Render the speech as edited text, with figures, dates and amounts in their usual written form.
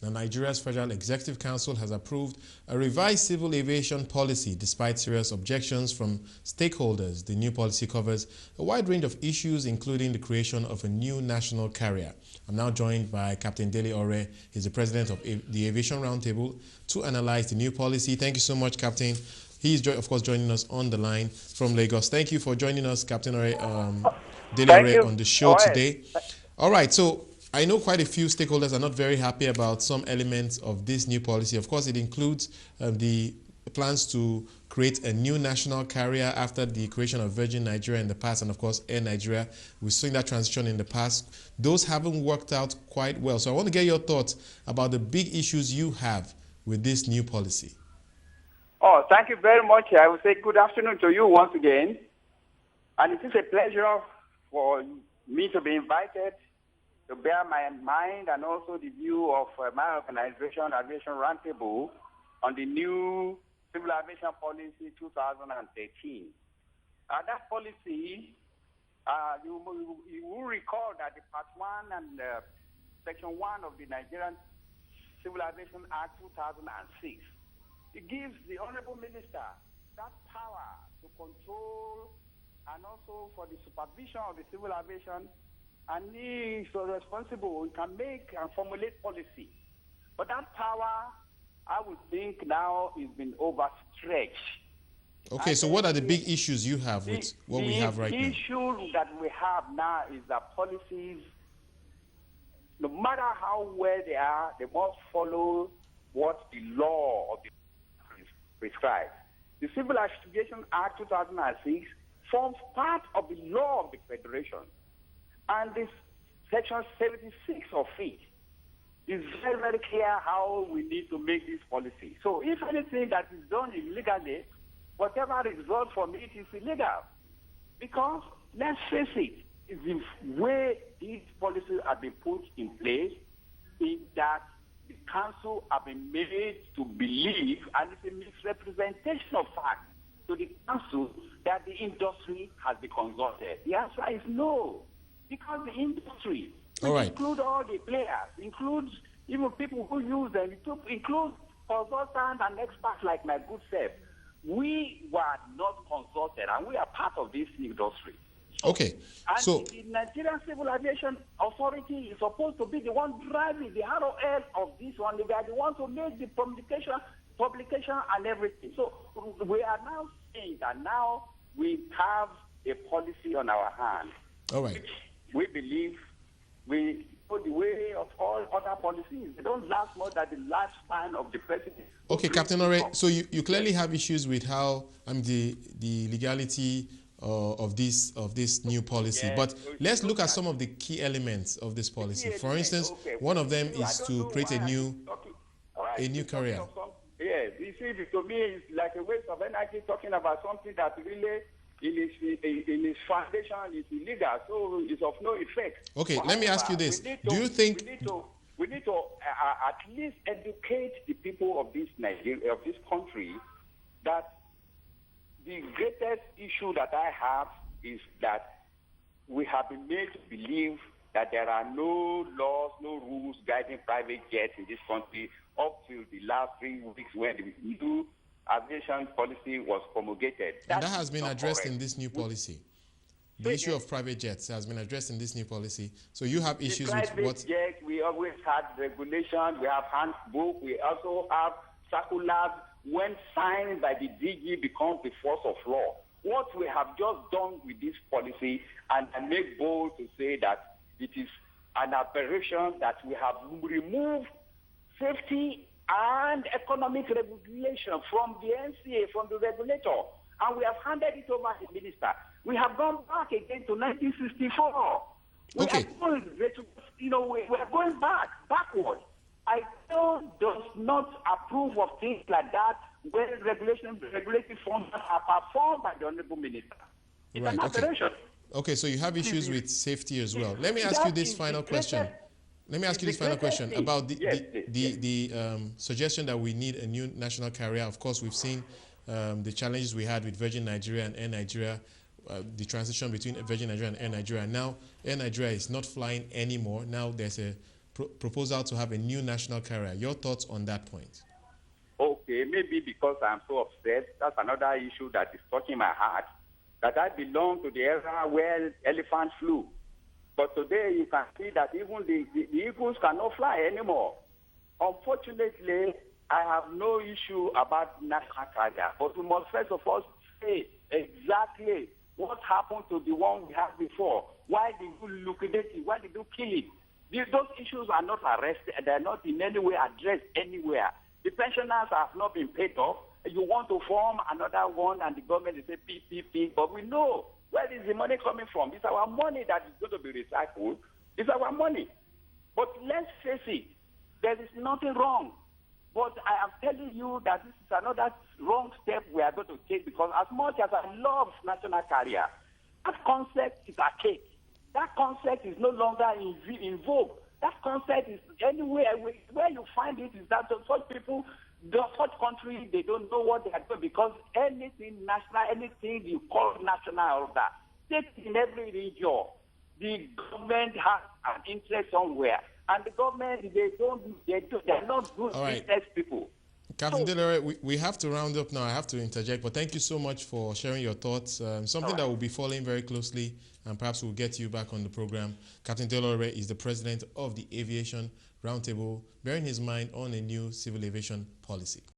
Now, Nigeria's Federal Executive Council has approved a revised civil aviation policy despite serious objections from stakeholders. The new policy covers a wide range of issues, including the creation of a new national carrier. I'm now joined by Captain Dele Ore. He's the president of the Aviation Roundtable to analyze the new policy. Thank you so much, Captain. He's, of course, joining us on the line from Lagos. Thank you for joining us, Captain Ore, Dele Ore, on the show today. All right, so I know quite a few stakeholders are not very happy about some elements of this new policy. Of course, it includes the plans to create a new national carrier after the creation of Virgin Nigeria in the past, and of course, Air Nigeria. We've seen that transition in the past. Those haven't worked out quite well. So I want to get your thoughts about the big issues you have with this new policy. Oh, thank you very much. I will say good afternoon to you once again. And it is a pleasure for me to be invited to bear my mind and also the view of my organization, Aviation Roundtable, on the new Civil Aviation Policy 2013. That policy, you will recall that the Part 1 and Section 1 of the Nigerian Civil Aviation Act 2006, it gives the Honorable Minister that power to control and also for the supervision of the civil aviation, and he is so responsible. He can make and formulate policy. But that power, I would think now, is been overstretched. Okay, so what are the big issues you have with what we have right now? The issue that we have now is that policies, no matter how well they are, they must follow what the law of the prescribes. The Civil Aviation Act 2006 forms part of the law of the Federation. And this Section 76 of it is very, very clear how we need to make this policy. So if anything that is done illegally, whatever results from it is illegal. Because, let's face it, is the way these policies have been put in place is that the council have been made to believe, and it's a misrepresentation of fact to the council, that the industry has been consulted. The answer is no. Because the industry, which includes all the players, includes even people who use them, includes consultants and experts like my good self, we were not consulted, and we are part of this industry. Okay. And the Nigerian Civil Aviation Authority is supposed to be the one driving the ROL of this one. They are the ones who make the publication and everything. So we are now saying that now we have a policy on our hands. All right. We believe we go the way of all other policies. They don't last more than the lifespan of the president. Okay, Captain Ore, so you clearly have issues with how the legality of this new policy. Yes, but let's look at some of the key elements of this policy. For instance, one of them is to create a new carrier. Yes, you see, to me, it's like a waste of energy talking about something that really in its foundation is illegal, so it's of no effect. Okay, let me ask you this. Do you think we need to at least educate the people of this country that the greatest issue that I have is that we have been made to believe that there are no laws, no rules guiding private jets in this country up to the last 3 weeks when the new aviation policy was promulgated. And that has been addressed in this new policy. The issue of private jets has been addressed in this new policy. So you have issues with what? Private jets, we always had regulations, we have handbook, we also have circulars. When signed by the DG becomes the force of law. What we have just done with this policy, and I make bold to say that it is an aberration that we have removed safety and economic regulation from the NCA, from the regulator, and we have handed it over to the minister. We have gone back again to 1964. We are going backward. I does not approve of things like that when regulatory functions are performed by the Honorable Minister. It's an aberration. Okay, so you have issues with safety as well. Let me ask you this final question. About the suggestion that we need a new national carrier. Of course, we've seen the challenges we had with Virgin Nigeria and Air Nigeria, the transition between Virgin Nigeria and Air Nigeria. Now, Air Nigeria is not flying anymore. Now there's a proposal to have a new national carrier. Your thoughts on that point? Okay, maybe because I'm so upset, that's another issue that is touching my heart, that I belong to the era where elephants flew. But today you can see that even the eagles cannot fly anymore. Unfortunately, I have no issue about national carrier, but we must first of all say exactly what happened to the one we had before. Why did you liquidate it? Why did you kill it? Those issues are not arrested. They are not in any way addressed anywhere. The pensioners have not been paid off. You want to form another one, and the government is saying PPP, but we know where is the money coming from. It's our money that is going to be recycled. It's our money. But let's face it, there is nothing wrong. But I am telling you that this is another wrong step we are going to take, because as much as I love national carrier, that concept is archaic. That concept is no longer in vogue. That concept is anywhere where you find it is that such people, such countries, they don't know what they are doing, because anything national, anything you call national, all of that, take in every region, the government has an interest somewhere, and the government they're not good business people. Captain Delore, we have to round up now. I have to interject, but thank you so much for sharing your thoughts. Something that we'll be following very closely, and perhaps we'll get you back on the program. Captain Delore is the president of the Aviation Roundtable, bearing his mind on a new civil aviation policy.